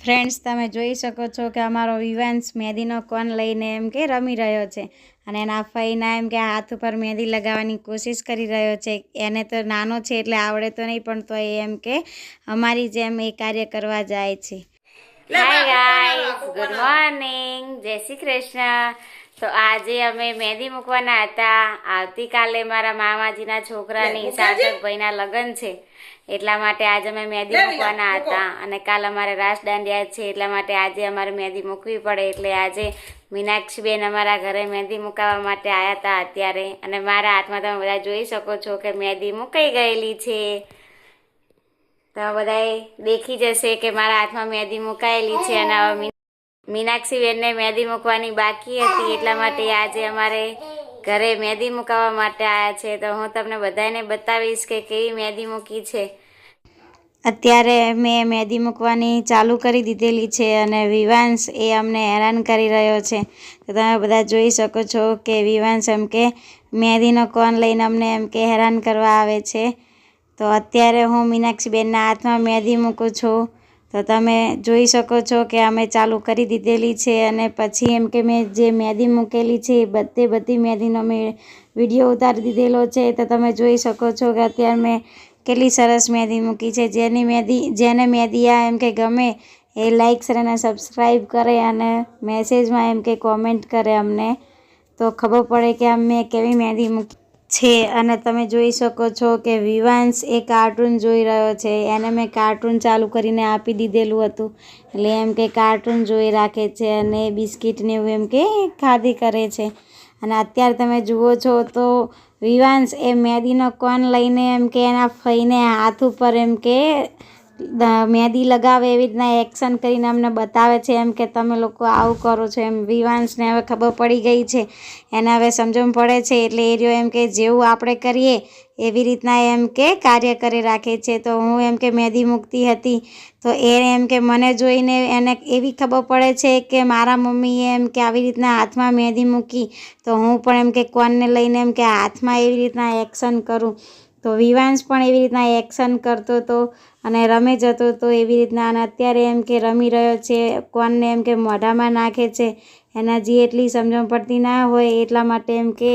Friends, તમે જોઈ શકો છો કે અમારો વિવાંશ મહેંદીનો કોન લઈને એમ કે રમી રહ્યો છે અને એના ફઈના એમ કે હાથ ઉપર મહેંદી લગાવવાની કોશિશ કરી રહ્યો છે. એને તો નાનો છે એટલે આવડે તો નહીં, પણ તો એમ કે અમારી જેમ એ કાર્ય કરવા જાય છે. હાય ગાઈસ, ગુડ મોર્નિંગ, જય શ્રી કૃષ્ણ. તો આજે અમે મહેંદી મૂકવાના હતા. આવતીકાલે મારા મામાજીના છોકરાની સાર્થકભાઈના લગ્ન છે, એટલા માટે આજે અમે મહેંદી મૂકવાના હતા. અને કાલ અમારે રાસ દાંડિયા છે, એટલા માટે આજે અમારે મહેંદી મૂકવી પડે. એટલે આજે મીનાક્ષીબેન અમારા ઘરે મહેંદી મુકાવવા માટે આવ્યા હતા અત્યારે. અને મારા હાથમાં તમે બધા જોઈ શકો છો કે મહેંદી મુકાઈ ગયેલી છે. તો બધાએ દેખી જશે કે મારા હાથમાં મહેંદી મુકાયેલી છે. અને હવે મીનાક્ષીબેનને મહેંદી મૂકવાની બાકી હતી, એટલા માટે આજે અમારે ઘરે મહેંદી મુકાવવા માટે આવ્યા છે. તો હું તમને બધાને બતાવીશ કે કેવી મહેંદી મૂકી છે. અત્યારે મેં મહેંદી મૂકવાની ચાલુ કરી દીધેલી છે અને વિવાંશ એ અમને હેરાન કરી રહ્યો છે. તો તમે બધા જોઈ શકો છો કે વિવાંશ એમ કે મહેંદીનો કોન લઈને અમને એમ કે હેરાન કરવા આવે છે. તો અત્યારે હું મીનાક્ષીબેનના હાથમાં મહેંદી મૂકું છું. તો તમે જોઈ શકો છો કે અમે ચાલુ કરી દીધેલી છે. અને પછી એમ કે મેં જે મહેંદી મૂકેલી છે એ બધી મહેંદીનો મેં વિડીયો ઉતારી દીધેલો છે. તો તમે જોઈ શકો છો કે અત્યારે મેં કેટલી સરસ મહેંદી મૂકી છે. જેને મહેંદી આ એમ કે ગમે એ લાઈક શેર અને સબસ્ક્રાઈબ કરે અને મેસેજમાં એમ કે કોમેન્ટ કરે અમને, તો ખબર પડે કે અમે કેવી મહેંદી મૂકી છે. અને તમે જોઈ શકો છો કે વિવાંશ એ કાર્ટૂન જોઈ રહ્યો છે. એને મેં કાર્ટૂન ચાલુ કરીને આપી દીધેલું હતું, એટલે એમ કે કાર્ટૂન જોઈ રાખે છે અને બિસ્કિટને એવું એમ કે ખાધી કરે છે. અને અત્યારે તમે જુઓ છો તો વિવાંશ એ મહેંદીનો કોન લઈને એમ કે એના ફઈને હાથ ઉપર એમ કે મહેંદી લગાવે એવી રીતના એક્શન કરીને અમને બતાવે છે, એમ કે તમે લોકો આવું કરો છો એમ. વિવાંશને હવે ખબર પડી ગઈ છે, એને હવે સમજણ પડે છે. એટલે એ રહ્યો એમ કે જેવું આપણે કરીએ એવી રીતના એમ કે કાર્ય કરી રાખે છે. તો હું એમ કે મહેંદી મૂકતી હતી તો એ એમ કે મને જોઈને એને એવી ખબર પડે છે કે મારા મમ્મીએ એમ કે આવી રીતના હાથમાં મહેંદી મૂકી, તો હું પણ એમ કે કોનને લઈને એમ કે હાથમાં એવી રીતના એક્શન કરું. તો વિવાંશ પણ એવી રીતના એક્શન કરતો હતો અને રમે જતો હતો એવી રીતના. અને અત્યારે એમ કે રમી રહ્યો છે, કોનને એમ કે મોઢામાં નાખે છે. એના જે એટલી સમજણ પડતી ના હોય એટલા માટે એમ કે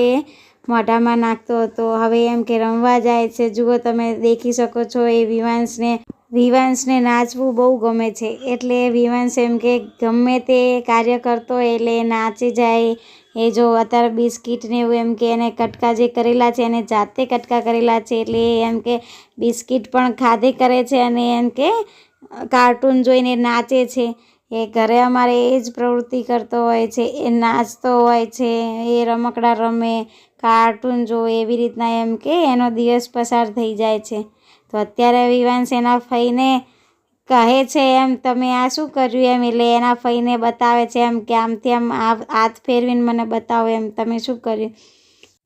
મોઢામાં નાખતો હતો. હવે એમ કે રમવા જાય છે. જુઓ, તમે દેખી શકો છો એ વિવાંશને નાચવું બહુ ગમે છે. એટલે વિવાંશ એમ કે ગમે તે કાર્ય કરતો હોય એટલે એ નાચી જાય. એ જો અત્યારે બિસ્કિટને એવું એમ કે એને કટકા જે કરેલા છે એને જાતે કટકા કરેલા છે, એટલે એમ કે બિસ્કિટ પણ ખાધે કરે છે અને એમ કે કાર્ટૂન જોઈને નાચે છે. એ ઘરે અમારે એ જ પ્રવૃત્તિ કરતો હોય છે. એ નાચતો હોય છે, એ રમકડા રમે, કાર્ટૂન જોવે, એવી રીતના એમ કે એનો દિવસ પસાર થઈ જાય છે. તો અત્યારે વિવાંશ એના ફઈને કહે છે એમ તમે આ શું કર્યું એમ, એટલે એના ફઈને બતાવે છે એમ કે આમથી આમ હાથ ફેરવીને મને બતાવો એમ તમે શું કર્યું.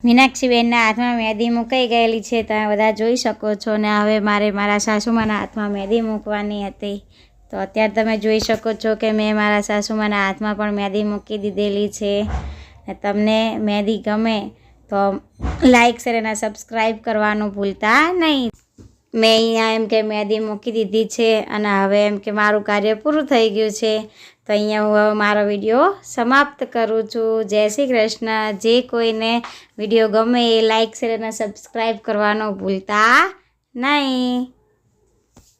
મીનાક્ષીબેનના હાથમાં મહેંદી મુકાઈ ગયેલી છે, તમે બધા જોઈ શકો છો. ને હવે મારે મારા સાસુમાના હાથમાં મહેંદી મૂકવાની હતી. તો અત્યારે તમે જોઈ શકો છો કે મેં મારા સાસુમાના હાથમાં પણ મહેંદી મૂકી દીધેલી છે. ને તમને મહેંદી ગમે તો લાઈક શેર અને સબસ્ક્રાઈબ કરવાનું ભૂલતા નહીં. મેં અહીંયા એમ કે મહેંદી મૂકી દીધી છે અને હવે એમ કે મારું કાર્ય પૂરું થઈ ગયું છે. તો અહીંયા હું હવે મારો વિડીયો સમાપ્ત કરું છું. જય શ્રી કૃષ્ણ. જે કોઈને વિડીયો ગમે એ લાઈક શેર અને સબસ્ક્રાઈબ કરવાનું ભૂલતા નહીં.